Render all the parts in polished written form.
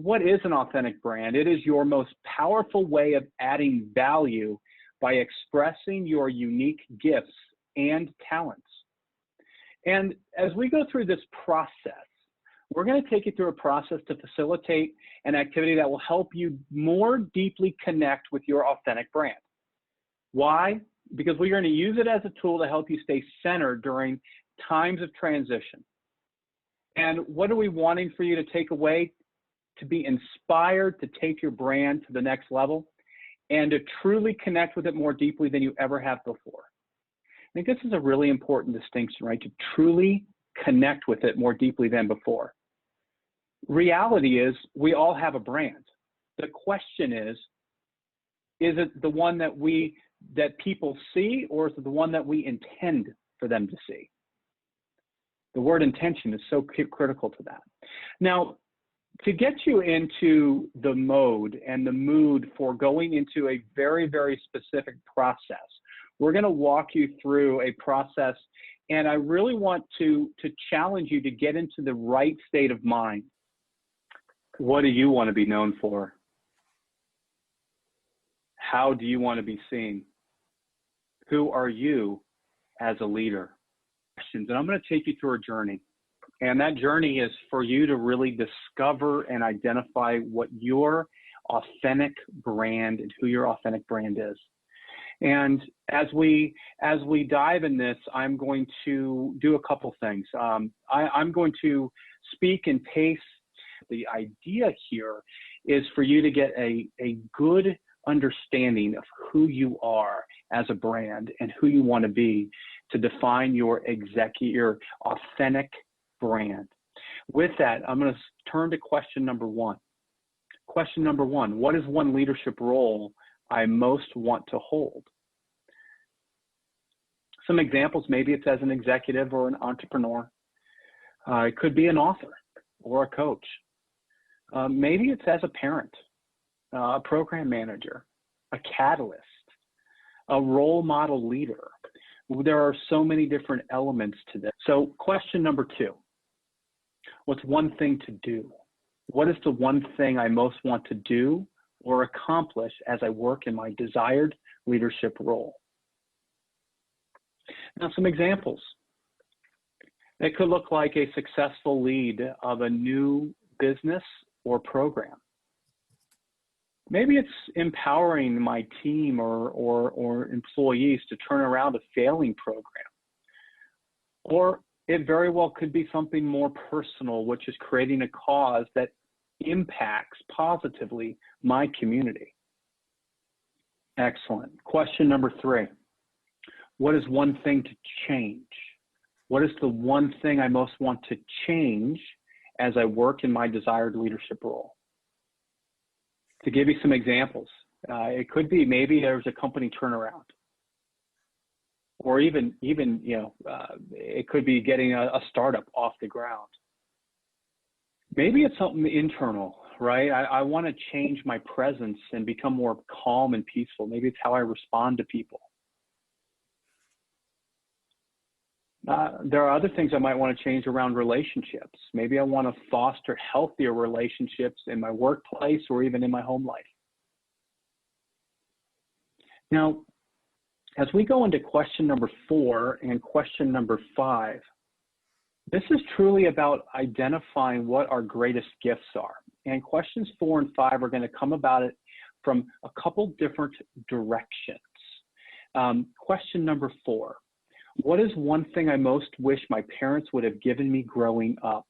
what is an authentic brand? It is your most powerful way of adding value by expressing your unique gifts and talents. And as we go through this process, we're going to take you through a process to facilitate an activity that will help you more deeply connect with your authentic brand. Why? Because we're going to use it as a tool to help you stay centered during times of transition. And what are we wanting for you to take away? To be inspired to take your brand to the next level and to truly connect with it more deeply than you ever have before. I think this is a really important distinction, right? To truly connect with it more deeply than before. Reality is we all have a brand. The question is it the one that people see, or is it the one that we intend for them to see? The word intention is so critical to that. Now, to get you into the mode and the mood for going into a very, very specific process, we're going to walk you through a process, and I really want to challenge you to get into the right state of mind. What do you want to be known for? How do you want to be seen? Who are you as a leader? And I'm going to take you through a journey. And that journey is for you to really discover and identify what your authentic brand and who your authentic brand is. And as we dive in this, I'm going to do a couple things. I'm going to speak and pace. The idea here is for you to get a good understanding of who you are as a brand and who you want to be to define your authentic brand. With that, I'm going to turn to question number one. Question number one, what is one leadership role I most want to hold? Some examples, maybe it's as an executive or an entrepreneur. It could be an author or a coach. Maybe it's as a parent, a program manager, a catalyst, a role model leader. There are so many different elements to this. So question number two, what's one thing to do? What is the one thing I most want to do or accomplish as I work in my desired leadership role? Now, some examples. It could look like a successful lead of a new business or program. Maybe it's empowering my team or employees to turn around a failing program. Or it very well could be something more personal, which is creating a cause that impacts positively my community. Excellent. Question number three. What is one thing to change? What is the one thing I most want to change as I work in my desired leadership role? To give you some examples, it could be maybe there's a company turnaround, or even it could be getting a startup off the ground. Maybe it's something internal, right? I want to change my presence and become more calm and peaceful. Maybe it's how I respond to people. There are other things I might want to change around relationships. Maybe I want to foster healthier relationships in my workplace or even in my home life. Now, as we go into question number 4 and question number 5, this is truly about identifying what our greatest gifts are. And questions 4 and 5 are going to come about it from a couple different directions. Question number 4. What is one thing I most wish my parents would have given me growing up?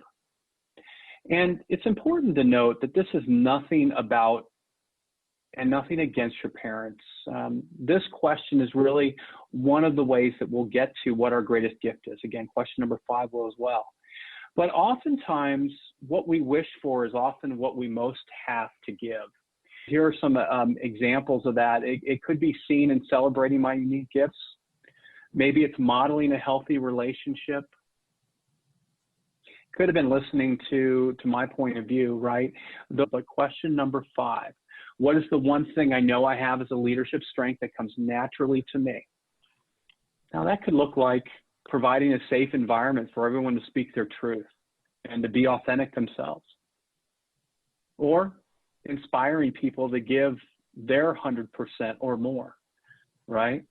And it's important to note that this is nothing about and nothing against your parents. This question is really one of the ways that we'll get to what our greatest gift is. Again, question number 5 will as well. But oftentimes, what we wish for is often what we most have to give. Here are some examples of that. It could be seen in celebrating my unique gifts. Maybe it's modeling a healthy relationship. Could have been listening to my point of view, right? But question number 5, what is the one thing I know I have as a leadership strength that comes naturally to me? Now that could look like providing a safe environment for everyone to speak their truth and to be authentic themselves. or inspiring people to give their 100% or more, right?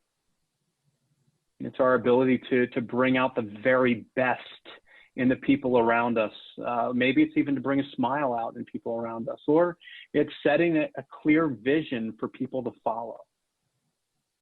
It's our ability to bring out the very best in the people around us. Maybe it's even to bring a smile out in people around us, or it's setting a clear vision for people to follow.